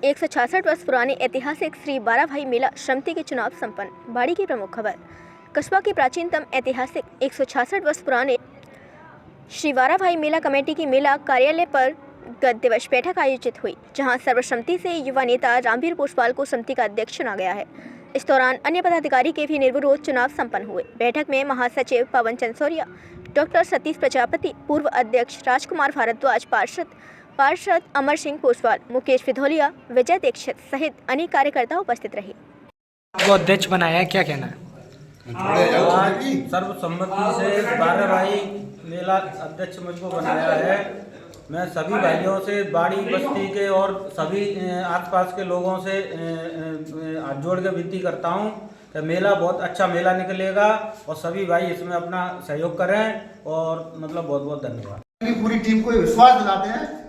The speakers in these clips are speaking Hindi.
166 वर्ष पुराने ऐतिहासिक श्री बाराभाई मेला समिति के चुनाव संपन्न। बाड़ी की प्रमुख खबर। कस्बा के प्राचीनतम ऐतिहासिक 166 वर्ष पुराने श्री बाराभाई मेला कमेटी की मेला कार्यालय पर गत दिवस बैठक आयोजित हुई, जहां सर्वसम्मति से युवा नेता रामवीर पोषपाल को समिति का अध्यक्ष चुना गया है। इस दौरान अन्य पदाधिकारी के भी निर्विरोध चुनाव संपन्न हुए। बैठक में महासचिव पवन चंद सौरिया, डॉक्टर सतीश प्रजापति, पूर्व अध्यक्ष राजकुमार भारद्वाज, पार्षद अमर सिंह पोषपाल, मुकेश विधोलिया, विजय दीक्षित सहित अनेक कार्यकर्ता उपस्थित रहे। वो अध्यक्ष बनाया है, क्या कहना है? आज सर्वसम्मति से बाराभाई मेला अध्यक्ष मुझको बनाया है। मैं सभी भाइयों से, बाड़ी बस्ती के और सभी आसपास के लोगों से हाथ जोड़ के विनती करता हूं कि मेला बहुत अच्छा मेला निकलेगा और सभी भाई इसमें अपना सहयोग करें और मतलब बहुत बहुत धन्यवाद। पूरी टीम को विश्वास दिलाते हैं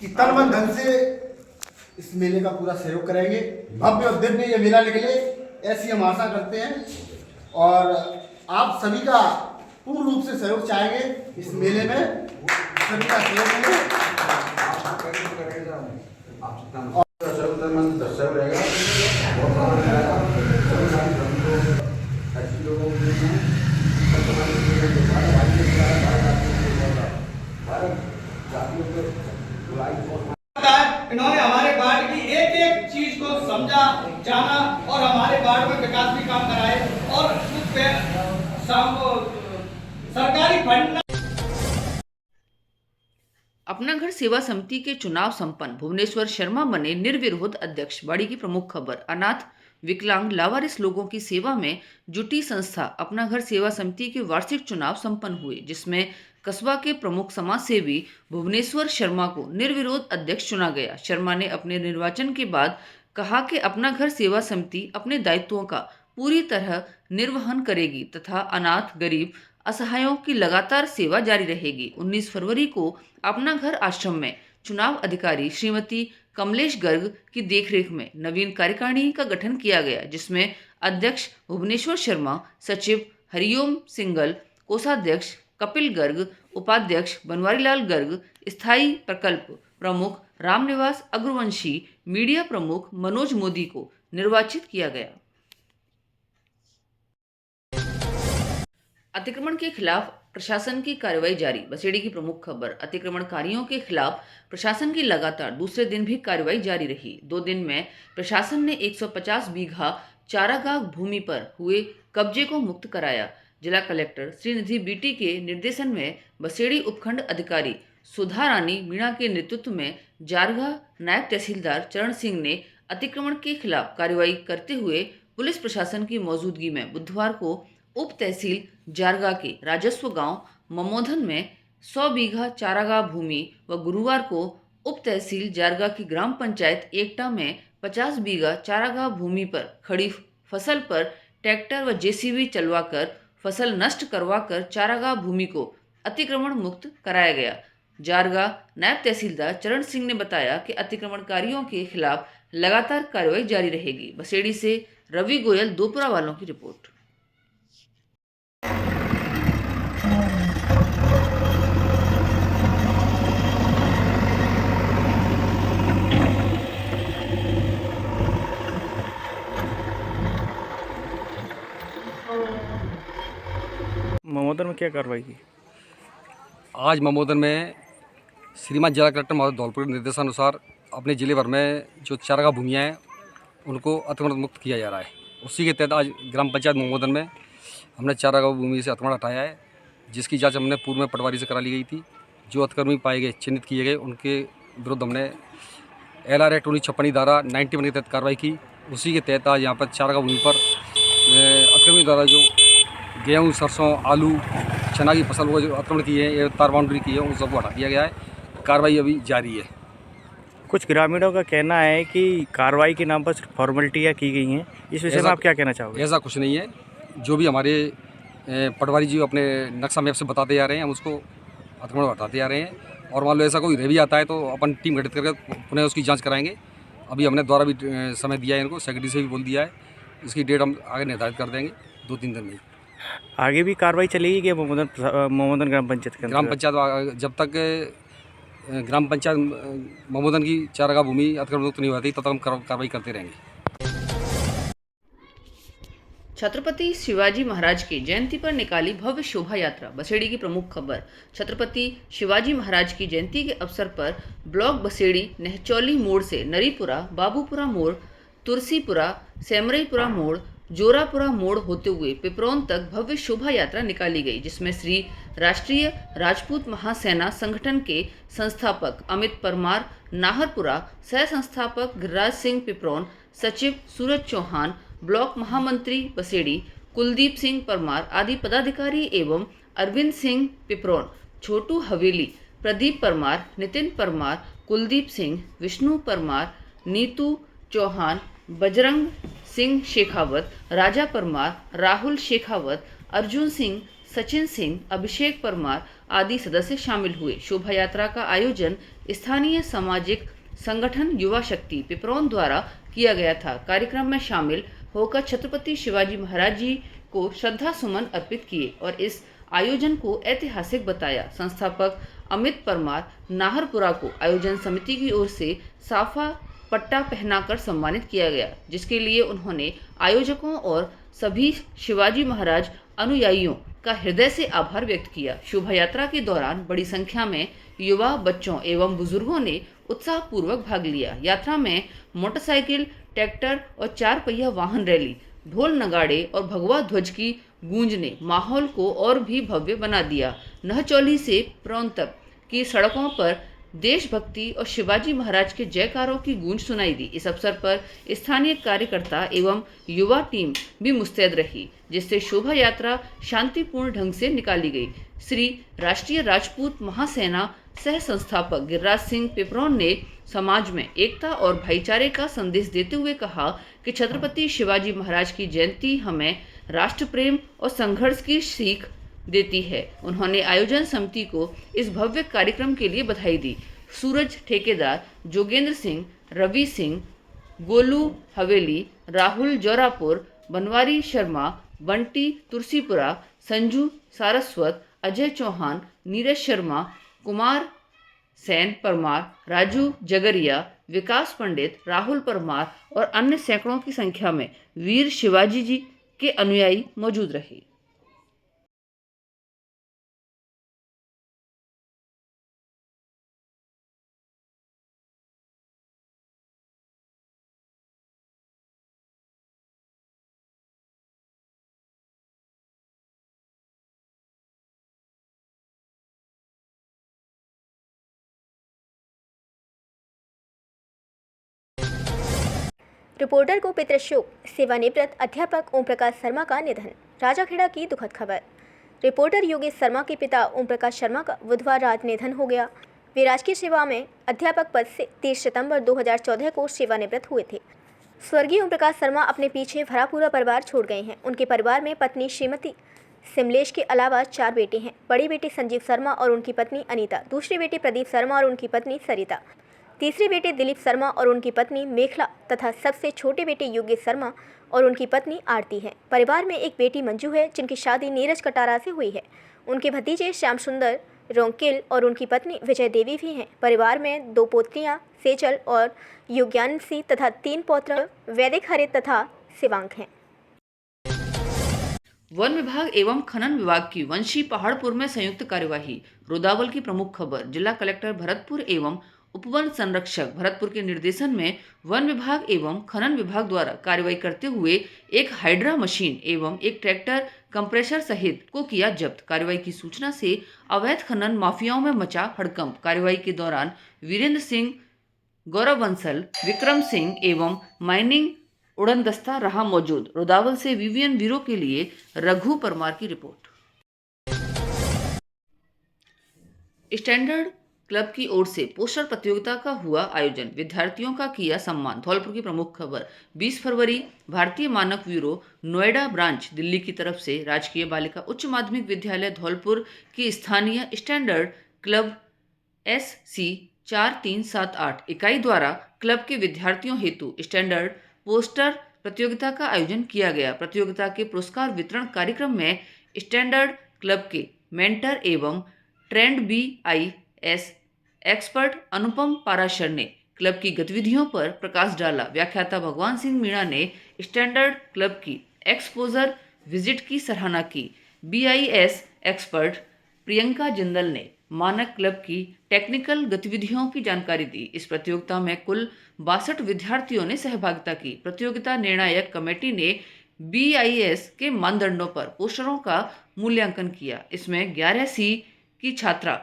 कि तन मन धन से इस मेले का पूरा सहयोग करेंगे। भव्य और दिव्य ये मेला निकले, ऐसी हम आशा करते हैं और आप सभी का पूर्ण रूप से सहयोग चाहेंगे इस मेले में। सभी का सहयोग इन्होंने हमारे वार्ड की एक एक चीज को समझा, जाना और हमारे वार्ड में विकास भी काम कराए और उस पे शाम को सरकारी फंड। अपना घर सेवा समिति के चुनाव संपन्न। भुवनेश्वर शर्मा बने निर्विरोध अध्यक्ष। बाड़ी की प्रमुख खबर। अनाथ, विकलांग, लावारिस लोगों की सेवा में जुटी संस्था अपना घर सेवा समिति के वार्षिक चुनाव संपन्न हुए, जिसमें कस्बा के प्रमुख समाज सेवी भुवनेश्वर शर्मा को निर्विरोध अध्यक्ष चुना गया। शर्मा ने अपने निर्वाचन के बाद कहा कि अपना घर सेवा समिति अपने दायित्वों का पूरी तरह निर्वहन करेगी तथा अनाथ, गरीब, असहायों की लगातार सेवा जारी रहेगी। 19 फरवरी को अपना घर आश्रम में चुनाव अधिकारी श्रीमती कमलेश गर्ग की देखरेख में नवीन कार्यकारिणी का गठन किया गया, जिसमें अध्यक्ष भुवनेश्वर शर्मा, सचिव हरिओम सिंगल, कोषाध्यक्ष कपिल गर्ग, उपाध्यक्ष बनवारीलाल गर्ग, स्थायी प्रकल्प प्रमुख रामनिवास अग्रवंशी, मीडिया प्रमुख मनोज मोदी को निर्वाचित किया गया। अतिक्रमण के खिलाफ प्रशासन की कार्रवाई जारी। बसेड़ी की प्रमुख खबर। अतिक्रमणकारियों के खिलाफ प्रशासन की लगातार दूसरे दिन भी कार्रवाई जारी रही। 2 दिन में प्रशासन ने 150 बीघा चारागाह भूमि पर हुए कब्जे को मुक्त कराया। जिला कलेक्टर श्रीनिधि बीटी के निर्देशन में बसेड़ी उपखंड अधिकारी सुधा रानी मीणा के नेतृत्व में जारगाह नायब तहसीलदार चरण सिंह ने अतिक्रमण के खिलाफ कार्रवाई करते हुए पुलिस प्रशासन की मौजूदगी में बुधवार को उप तहसील जारगा के राजस्व गांव ममोधन में 100 बीघा चारागाह भूमि व गुरुवार को उप तहसील जारगा की ग्राम पंचायत एकटा में 50 बीघा चारागाह भूमि पर खड़ी फसल पर ट्रैक्टर व जेसीबी चलवाकर फसल नष्ट करवाकर चारागाह भूमि को अतिक्रमण मुक्त कराया गया। जारगा नायब तहसीलदार चरण सिंह ने बताया कि अतिक्रमणकारियों के खिलाफ लगातार कार्रवाई जारी रहेगी। बसेड़ी से रवि गोयल, दोपुरा वालों की रिपोर्ट। ममोदन में क्या कार्रवाई की? आज ममोदन में श्रीमान जिला कलेक्टर महोदय धौलपुर के निर्देशानुसार अपने जिले भर में जो चारागाह भूमियाँ हैं उनको अतिक्रमण मुक्त किया जा रहा है। उसी के तहत आज ग्राम पंचायत ममोदन में हमने चारागाह भूमि से अतिक्रमण हटाया है, जिसकी जांच हमने पूर्व में पटवारी से करा ली गई थी। जो अतिक्रमी पाए गए, चिन्हित किए गए, उनके विरुद्ध हमने LR एक्ट 1956 धारा 91 के तहत कार्रवाई की। उसी के तहत आज यहाँ पर चारागाह भूमि पर अतिक्रमी द्वारा जो गेहूँ, सरसों, आलू, चना की फसल को जो अतिक्रमण की है, तार बाउंड्री की है, उन सबको हटा दिया गया है। कार्रवाई अभी जारी है। कुछ ग्रामीणों का कहना है कि कार्रवाई के नाम पर सिर्फ फॉर्मेलिटियाँ की गई हैं, इस विषय में आप क्या कहना चाहोगे? ऐसा कुछ नहीं है। जो भी हमारे पटवारी जी अपने नक्शा मैप से बताते जा रहे हैं, हम उसको अतिक्रमण हटाते जा रहे हैं। और मान लो ऐसा कोई रह भी आता है तो अपन टीम गठित करके पुनः उसकी जाँच कराएंगे। अभी हमने द्वारा भी समय दिया है इनको, सेक्रेटरी से भी बोल दिया है। इसकी डेट हम आगे निर्धारित कर देंगे 2-3 दिन में। आगे भी कार्रवाई चलेगी कि ममोदन ग्राम पंचायत के ग्राम पंचायत जब तक ग्राम पंचायत ममोदन की चारागाह भूमि अतिक्रमण मुक्त नहीं होती तब तक हम कार्रवाई करते रहेंगे। छत्रपति शिवाजी महाराज की जयंती पर निकाली भव्य शोभा यात्रा, बसेड़ी की प्रमुख खबर। छत्रपति शिवाजी महाराज की जयंती के अवसर पर ब्लॉक बसेड़ी नेहचौली मोड़ से नरीपुरा, बाबूपुरा मोड़, तुलसीपुरा, सेमरईपुरा मोड़, जोरापुरा मोड़ होते हुए पिपरौन तक भव्य शोभा यात्रा निकाली गई, जिसमें श्री राष्ट्रीय राजपूत महासेना संगठन के संस्थापक अमित परमार नाहरपुरा, सह संस्थापक गिरिराज सिंह पिपरौन, सचिव सूरज चौहान, ब्लॉक महामंत्री बसेड़ी कुलदीप सिंह परमार आदि पदाधिकारी एवं अरविंद सिंह पिपरौन, छोटू हवेली, प्रदीप परमार, नितिन परमार, कुलदीप सिंह, विष्णु परमार, नीतू चौहान, बजरंग सिंह शेखावत, राजा परमार, राहुल शेखावत, अर्जुन सिंह, सचिन सिंह, अभिषेक परमार आदि सदस्य शामिल हुए। शोभा यात्रा का आयोजन स्थानीय सामाजिक संगठन युवा शक्ति पिपरौन द्वारा किया गया था। कार्यक्रम में शामिल होकर छत्रपति शिवाजी महाराज जी को श्रद्धा सुमन अर्पित किए और इस आयोजन को ऐतिहासिक बताया। संस्थापक अमित परमार नाहरपुरा को आयोजन समिति की ओर से साफा पट्टा पहनाकर सम्मानित किया गया, जिसके लिए उन्होंने आयोजकों और सभी शिवाजी महाराज अनुयायियों का हृदय से आभार व्यक्त किया। शोभा यात्रा के दौरान बड़ी संख्या में युवा, बच्चों एवं बुजुर्गों ने उत्साहपूर्वक भाग लिया। यात्रा में मोटरसाइकिल, ट्रैक्टर और 4 पहिया वाहन रैली, ढोल नगाड़े और भगवा ध्वज की गूंज ने माहौल को और भी भव्य बना दिया। नहचौली से पिपरौन तक की सड़कों पर देशभक्ति और शिवाजी महाराज के जयकारों की गूंज सुनाई दी। इस अवसर पर स्थानीय कार्यकर्ता एवं युवा टीम भी मुस्तैद रही, जिससे शोभा यात्रा शांतिपूर्ण ढंग से निकाली गई। श्री राष्ट्रीय राजपूत महासेना सह संस्थापक गिरिराज सिंह पिपरौन ने समाज में एकता और भाईचारे का संदेश देते हुए कहा कि छत्रपति शिवाजी महाराज की जयंती हमें राष्ट्र प्रेम और संघर्ष की सीख देती है। उन्होंने आयोजन समिति को इस भव्य कार्यक्रम के लिए बधाई दी। सूरज ठेकेदार, जोगेंद्र सिंह, रवि सिंह, गोलू हवेली, राहुल जोरापुर, बनवारी शर्मा, बंटी तुलसीपुरा, संजू सारस्वत, अजय चौहान, नीरज शर्मा, कुमार सैन परमार, राजू जगरिया, विकास पंडित, राहुल परमार और अन्य सैकड़ों की संख्या में वीर शिवाजी जी के अनुयायी मौजूद रहे। रिपोर्टर को पितृशोक, सेवानिवृत्त अध्यापक ओम प्रकाश शर्मा का निधन। राजाखेड़ा की दुखद खबर। रिपोर्टर योगेश शर्मा के पिता ओम प्रकाश शर्मा का बुधवार रात निधन हो गया। वे राजकीय सेवा में अध्यापक पद से 30 सितंबर 2014 को सेवानिवृत्त हुए थे। स्वर्गीय ओम प्रकाश शर्मा अपने पीछे भरा पूरा परिवार छोड़ गए हैं। उनके परिवार में पत्नी श्रीमती सिमलेश के अलावा 4 बेटे हैं। बड़ी बेटे संजीव शर्मा और उनकी पत्नी अनीता, दूसरे बेटे प्रदीप शर्मा और उनकी पत्नी सरिता, तीसरे बेटे दिलीप शर्मा और उनकी पत्नी मेखला तथा सबसे छोटे बेटे योगेश शर्मा और उनकी पत्नी आरती हैं। परिवार में एक बेटी मंजू है, जिनकी शादी नीरज कटारा से हुई है। उनके भतीजे श्याम सुंदर रोंकेल और उनकी पत्नी विजय देवी भी हैं। परिवार में 2 पोतियां सेजल और युज्ञानसी तथा 3 पौत्र वैदिक हरित तथा शिवांक हैं। वन विभाग एवं खनन विभाग की वंशी पहाड़पुर में संयुक्त कार्यवाही। रुदावल की प्रमुख खबर। जिला कलेक्टर भरतपुर एवं उपवन संरक्षक भरतपुर के निर्देशन में वन विभाग एवं खनन विभाग द्वारा कार्रवाई करते हुए एक हाइड्रा मशीन एवं एक ट्रैक्टर कंप्रेसर सहित को किया जब्त। कार्रवाई की सूचना से अवैध खनन माफियाओं में मचा हड़कंप। कार्रवाई के दौरान वीरेंद्र सिंह, गौरव बंसल, विक्रम सिंह एवं माइनिंग उड़नदस्ता रहा मौजूद। रुदावल से वीवीएन ब्यूरो के लिए रघु परमार की रिपोर्ट। स्टैंडर्ड क्लब की ओर से पोस्टर प्रतियोगिता का हुआ आयोजन। विद्यार्थियों का किया सम्मान। धौलपुर की प्रमुख खबर। 20 फरवरी भारतीय मानक ब्यूरो नोएडा ब्रांच दिल्ली की तरफ से राजकीय बालिका उच्च माध्यमिक विद्यालय धौलपुर की स्थानीय स्टैंडर्ड क्लब SC 4378 इकाई द्वारा क्लब के विद्यार्थियों हेतु स्टैंडर्ड पोस्टर प्रतियोगिता का आयोजन किया गया। प्रतियोगिता के पुरस्कार वितरण कार्यक्रम में स्टैंडर्ड क्लब के मेंटर एवं ट्रेंड BIS एक्सपर्ट अनुपम पाराशर ने क्लब की गतिविधियों पर प्रकाश डाला। व्याख्याता भगवान सिंह मीणा ने स्टैंडर्ड क्लब की एक्सपोजर विजिट की सराहना की। BIS एक्सपर्ट प्रियंका जिंदल ने मानक क्लब की टेक्निकल गतिविधियों की जानकारी दी। इस प्रतियोगिता में कुल 62 विद्यार्थियों ने सहभागिता की। प्रतियोगिता निर्णायक कमेटी ने BIS के मानदंडों पर पोस्टरों का मूल्यांकन किया। इसमें 11C की छात्रा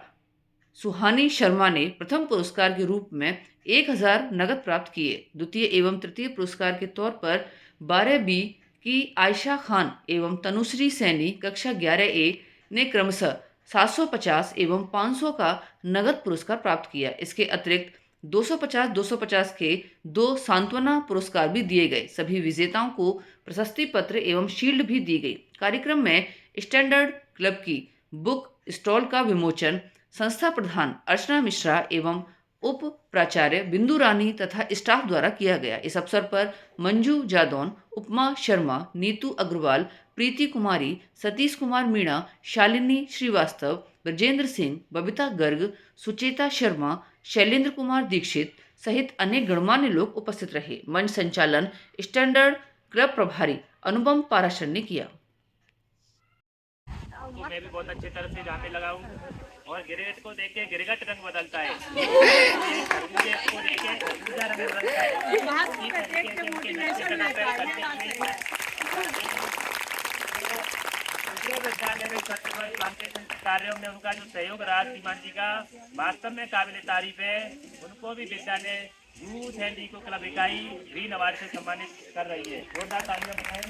सुहानी शर्मा ने प्रथम पुरस्कार के रूप में 1000 नगद प्राप्त किए। द्वितीय एवं तृतीय पुरस्कार के तौर पर 12B की आयशा खान एवं तनुश्री सैनी कक्षा 11A ने क्रमशः 750 एवं 500 का नगद पुरस्कार प्राप्त किया। इसके अतिरिक्त 250 के 2 सांत्वना पुरस्कार भी दिए गए। सभी विजेताओं को प्रशस्ति पत्र एवं शील्ड भी दी गई। कार्यक्रम में स्टैंडर्ड क्लब की बुक स्टॉल का विमोचन संस्था प्रधान अर्चना मिश्रा एवं उप प्राचार्य बिंदु रानी तथा स्टाफ द्वारा किया गया। इस अवसर पर मंजू जादौन, उपमा शर्मा, नीतू अग्रवाल, प्रीति कुमारी, सतीश कुमार मीणा, शालिनी श्रीवास्तव, ब्रजेंद्र सिंह, बबीता गर्ग, सुचेता शर्मा, शैलेंद्र कुमार दीक्षित सहित अनेक गणमान्य लोग उपस्थित रहे। मंच संचालन स्टैंडर्ड क्लब प्रभारी अनुपम पाराशर ने किया। तो मैं भी बहुत अच्छी तरह से जानने लगा हूँ और गिरगिट को देख के गिरगिट रंग बदलता है। खरबूजे को देख के खरबूजा रंग बदलता है। इसी तरीके से उनके नक्शे कदम पर करते हुए विद्यालय में स्वच्छ प्लांटेशन कार्यों में उनका जो सहयोग रहा श्रीमान जी का वास्तव में काबिल तारीफ है। उनको भी विद्यालय यूथ एंड इको क्लब इकाई ग्रीन अवार्ड से सम्मानित कर रही है। जोरदार तालियां बजाएं।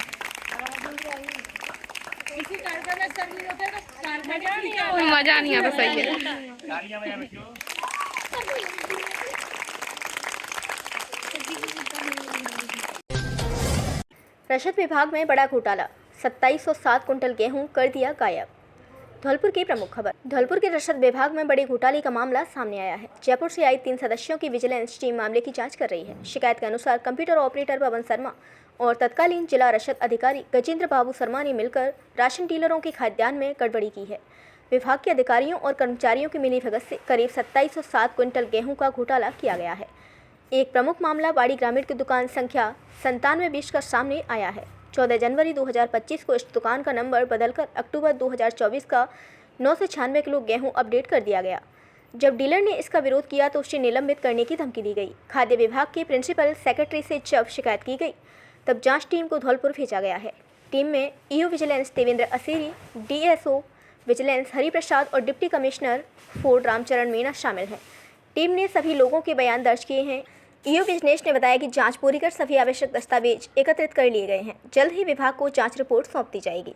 मजा नहीं आता। सही है। तालियां बजाएं बच्चों। रसद विभाग में बड़ा घोटाला, 2707 कुंटल गेहूं कर दिया गायब। धौलपुर की प्रमुख खबर। धौलपुर के रसद विभाग में बड़े घोटाले का मामला सामने आया है। जयपुर से आई 3 सदस्यों की विजिलेंस टीम मामले की जांच कर रही है। शिकायत के अनुसार कंप्यूटर ऑपरेटर पवन शर्मा और तत्कालीन जिला रसद अधिकारी गजेंद्र बाबू शर्मा ने मिलकर राशन डीलरों के खाद्यान्न में गड़बड़ी की है। विभाग के अधिकारियों और कर्मचारियों की मिलीभगत से करीब 2707 क्विंटल गेहूं का घोटाला किया गया है। एक प्रमुख मामला बाड़ी ग्रामीण की दुकान संख्या 9720 का सामने आया है। 14 जनवरी 2025 को इस दुकान का नंबर बदलकर अक्टूबर 2024 का 996 किलो गेहूं अपडेट कर दिया गया। जब डीलर ने इसका विरोध किया तो उसे निलंबित करने की धमकी दी गई। खाद्य विभाग के प्रिंसिपल सेक्रेटरी से जब शिकायत की गई तब जांच टीम को धौलपुर भेजा गया है। टीम में EO vigilance Devendra Aseri, DSO vigilance Hariprasad और deputy commissioner food Ramcharan Meena शामिल हैं। टीम ने सभी लोगों के बयान दर्ज किए हैं। ईओ विजिलेंस ने बताया कि जांच पूरी कर सभी आवश्यक दस्तावेज एकत्रित कर लिए गए हैं। जल्द ही विभाग को जांच रिपोर्ट सौंप दी जाएगी।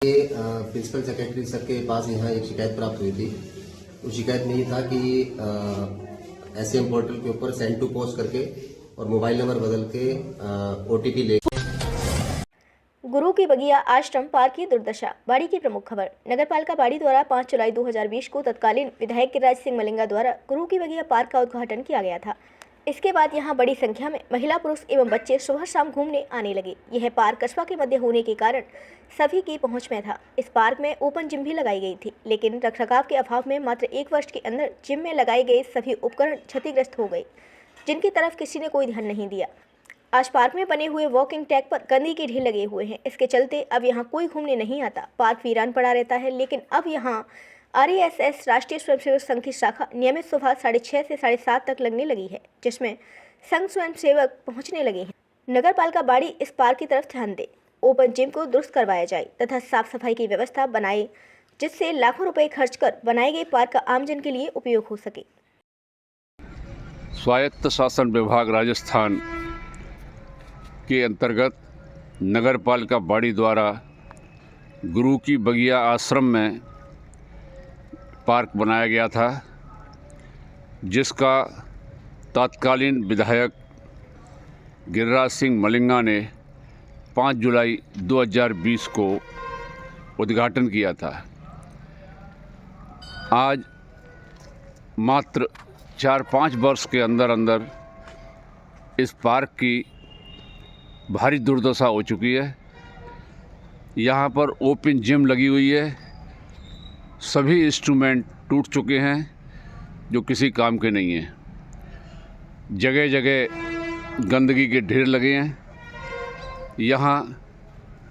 ये प्रिंसिपल सेक्रेटरी सर के पास यहाँ एक शिकायत प्राप्त हुई थी। उस शिकायत में ये था कि SCM पोर्टल के ऊपर सेंड टू पोस्ट करके और मोबाइल नंबर बदल के OTP ले। गुरु की बगिया आश्रम पार्क की दुर्दशा। बाड़ी की प्रमुख खबर। नगरपालिका बाड़ी द्वारा 5 जुलाई 2020 को तत्कालीन विधायक गिरिराज सिंह मलिंगा द्वारा गुरु की बगिया पार्क का उद्घाटन किया गया था। इसके बाद यहां बड़ी संख्या में महिला, पुरुष एवं बच्चे सुबह शाम घूमने आने लगे। यह पार्क कस्बा के मध्य होने के कारण सभी की पहुंच में था। इस पार्क में ओपन जिम भी लगाई गई थी, लेकिन रखरखाव के अभाव में मात्र 1 वर्ष के अंदर जिम में लगाए गए सभी उपकरण क्षतिग्रस्त हो गए, जिनकी तरफ किसी ने कोई ध्यान नहीं दिया। आज पार्क में बने हुए वॉकिंग ट्रैक पर गंदगी के ढेर लगे हुए हैं। इसके चलते अब यहाँ कोई घूमने नहीं आता। पार्क वीरान पड़ा रहता है, लेकिन अब यहाँ RASS राष्ट्रीय स्वयंसेवक संघ की शाखा नियमित सुबह 6:30 से 7:30 तक लगने लगी है, जिसमें संघ स्वयंसेवक पहुँचने लगे हैं। नगर पालिका बाड़ी इस पार्क की तरफ ध्यान दे, ओपन जिम को दुरुस्त करवाया जाए तथा साफ सफाई की व्यवस्था बनाए, जिससे लाखों रुपए खर्च कर बनाए गए पार्क का आमजन के लिए उपयोग हो सके। स्वायत्त शासन विभाग राजस्थान के अंतर्गत नगर पालिका बाड़ी द्वारा गुरु की बगिया आश्रम में पार्क बनाया गया था, जिसका तत्कालीन विधायक गिरिराज सिंह मलिंगा ने 5 जुलाई 2020 को उद्घाटन किया था। आज मात्र 4-5 वर्ष के अंदर अंदर इस पार्क की भारी दुर्दशा हो चुकी है। यहाँ पर ओपन जिम लगी हुई है, सभी इंस्ट्रूमेंट टूट चुके हैं, जो किसी काम के नहीं हैं। जगह जगह गंदगी के ढेर लगे हैं। यहाँ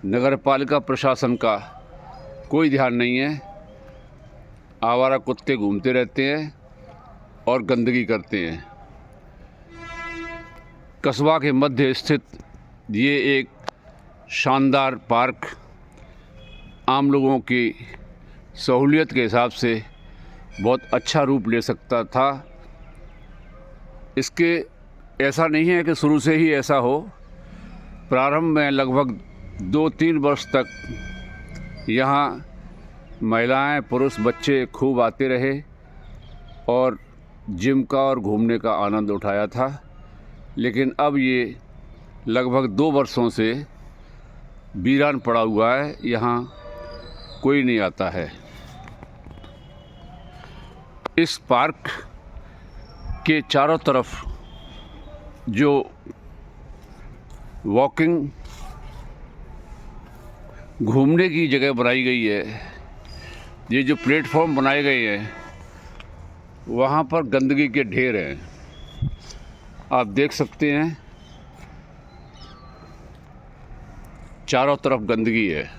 नगर पालिका प्रशासन का कोई ध्यान नहीं है। आवारा कुत्ते घूमते रहते हैं और गंदगी करते हैं। कस्बा के मध्य स्थित ये एक शानदार पार्क आम लोगों की सहूलियत के हिसाब से बहुत अच्छा रूप ले सकता था। इसके ऐसा नहीं है कि शुरू से ही ऐसा हो। प्रारंभ में लगभग 2-3 वर्ष तक यहाँ महिलाएं, पुरुष, बच्चे खूब आते रहे और जिम का और घूमने का आनंद उठाया था। लेकिन अब ये लगभग 2 वर्षों से वीरान पड़ा हुआ है। यहाँ कोई नहीं आता है। इस पार्क के चारों तरफ जो वॉकिंग घूमने की जगह बनाई गई है, ये जो प्लेटफॉर्म बनाए गए हैं, वहाँ पर गंदगी के ढेर हैं। आप देख सकते हैं चारों तरफ गंदगी है।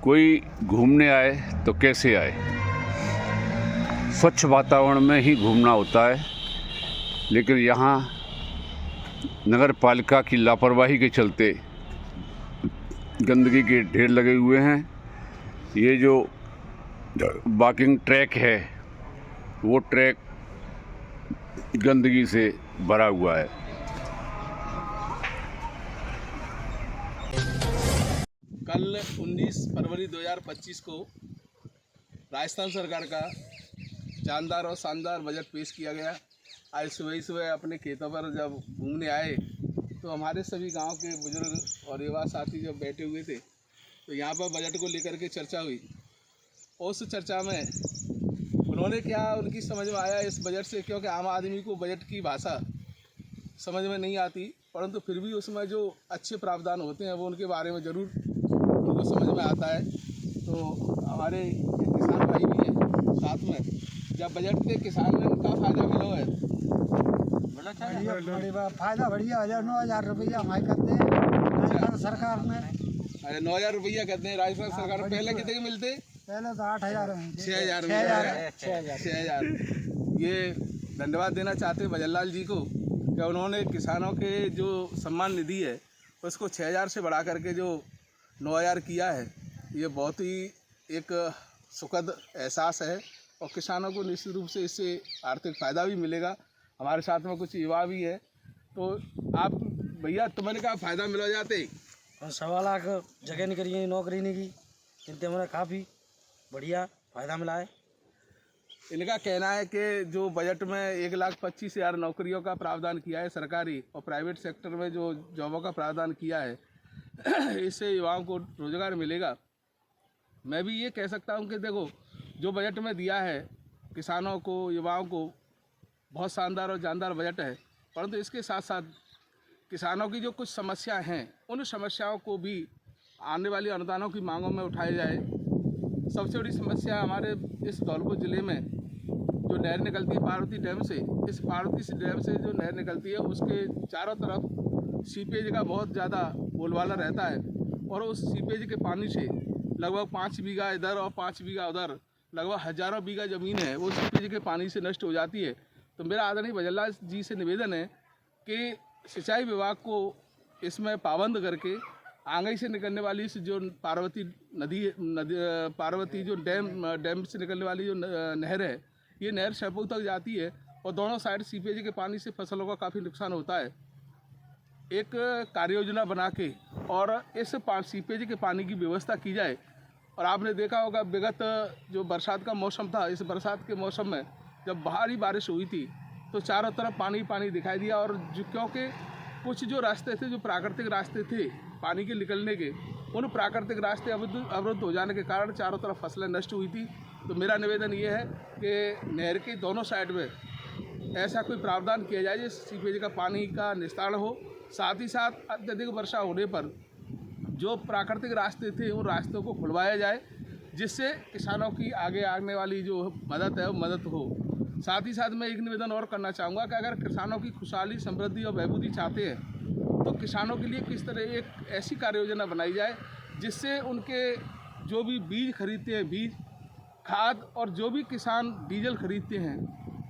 कोई घूमने आए तो कैसे आए? स्वच्छ वातावरण में ही घूमना होता है। लेकिन यहाँ नगर पालिका की लापरवाही के चलते गंदगी के ढेर लगे हुए हैं। ये जो वॉकिंग ट्रैक है, वो ट्रैक गंदगी से भरा हुआ है। कल 19 फरवरी 2025 को राजस्थान सरकार का जानदार और शानदार बजट पेश किया गया। आज सुबह अपने खेतों पर जब घूमने आए तो हमारे सभी गांव के बुजुर्ग और युवा साथी जब बैठे हुए थे तो यहाँ पर बजट को लेकर के चर्चा हुई। उस चर्चा में उन्होंने क्या उनकी समझ में आया इस बजट से, क्योंकि आम आदमी को बजट की भाषा समझ में नहीं आती, परंतु फिर भी उसमें जो अच्छे प्रावधान होते हैं वो उनके बारे में ज़रूर उनको समझ में आता है। तो हमारे किसान भाई भी हैं साथ में, जब बजट से किसान में का फ़ायदा मिला है, फायदा बढ़िया 9,000 रुपया हमारे करते हैं राजस्थान सरकार ने। अरे 9,000 रुपया कहते हैं राजस्थान सरकार में। पहले कितने मिलते? पहले तो 8,000 6,000। ये धन्यवाद देना चाहते हैं भजनलाल जी को कि उन्होंने किसानों के जो सम्मान निधि है उसको 6,000 से बढ़ा करके जो 9,000 किया है। ये बहुत ही एक सुखद एहसास है और किसानों को निश्चित रूप से इससे आर्थिक फ़ायदा भी मिलेगा। हमारे साथ में कुछ युवा भी है, तो आप भैया तुम्हें क्या फ़ायदा मिला जाते? और 1.25 लाख जगह नहीं करी, नौकरी नहीं की, इनसे हमें काफ़ी बढ़िया फ़ायदा मिला है। इनका कहना है कि जो बजट में 1,25,000 नौकरियों का प्रावधान किया है सरकारी और प्राइवेट सेक्टर में जो जॉबों का प्रावधान किया है, इससे युवाओं को रोज़गार मिलेगा। मैं भी ये कह सकता हूँ कि देखो, जो बजट में दिया है किसानों को, युवाओं को, बहुत शानदार और जानदार बजट है, परंतु इसके साथ साथ किसानों की जो कुछ समस्याएं हैं उन समस्याओं को भी आने वाली अनुदानों की मांगों में उठाया जाए। सबसे बड़ी समस्या हमारे इस धौलपुर ज़िले में जो नहर निकलती है पार्वती डैम से, इस पार्वती डैम से जो नहर निकलती है उसके चारों तरफ सीपेज का बहुत ज़्यादा बोलबाला रहता है और उस सीपेज के पानी से लगभग 5 बीघा इधर और 5 बीघा उधर, लगभग हज़ारों बीघा ज़मीन है वो सीपेज के पानी से नष्ट हो जाती है। तो मेरा आदरणीय भजनलाल जी से निवेदन है कि सिंचाई विभाग को इसमें पाबंद करके आंगई से निकलने वाली जो पार्वती पार्वती जो डैम से निकलने वाली जो नहर है, ये नहर शहपुर तक जाती है और दोनों साइड सीपेज के पानी से फसलों का काफ़ी नुकसान होता है। एक कार्य योजना बना के और इस सीपेज के पानी की व्यवस्था की जाए। और आपने देखा होगा विगत जो बरसात का मौसम था, इस बरसात के मौसम में जब भारी बारिश हुई थी तो चारों तरफ पानी पानी दिखाई दिया और क्योंकि कुछ जो रास्ते थे, जो प्राकृतिक रास्ते थे पानी के निकलने के, उन प्राकृतिक रास्ते अवरुद्ध हो जाने के कारण चारों तरफ फसलें नष्ट हुई थी। तो मेरा निवेदन ये है कि नहर के दोनों साइड में ऐसा कोई प्रावधान किया जाए जिस सीपेज का पानी का निस्तारण हो। साथ ही साथ अत्यधिक वर्षा होने पर जो प्राकृतिक रास्ते थे उन रास्तों को खुलवाया जाए जिससे किसानों की आगे आने वाली जो मदद है वो मदद हो। साथ ही साथ मैं एक निवेदन और करना चाहूँगा कि अगर किसानों की खुशहाली, समृद्धि और बहबूदी चाहते हैं तो किसानों के लिए किस तरह एक ऐसी कार्य योजना बनाई जाए जिससे उनके जो भी बीज खरीदते हैं, बीज, खाद और जो भी किसान डीजल खरीदते हैं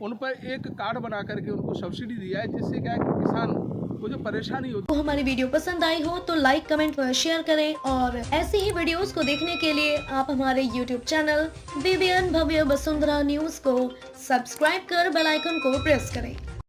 उन पर एक कार्ड बना करके उनको सब्सिडी दी जाए, जिससे क्या है कि किसान को जो परेशानी होती तो हमारी वीडियो पसंद आई हो तो लाइक, कमेंट व शेयर करें और ऐसी ही वीडियोस को देखने के लिए आप हमारे YouTube चैनल BBN भव्य वसुंधरा न्यूज को सब्सक्राइब कर बेल आइकन को प्रेस करें।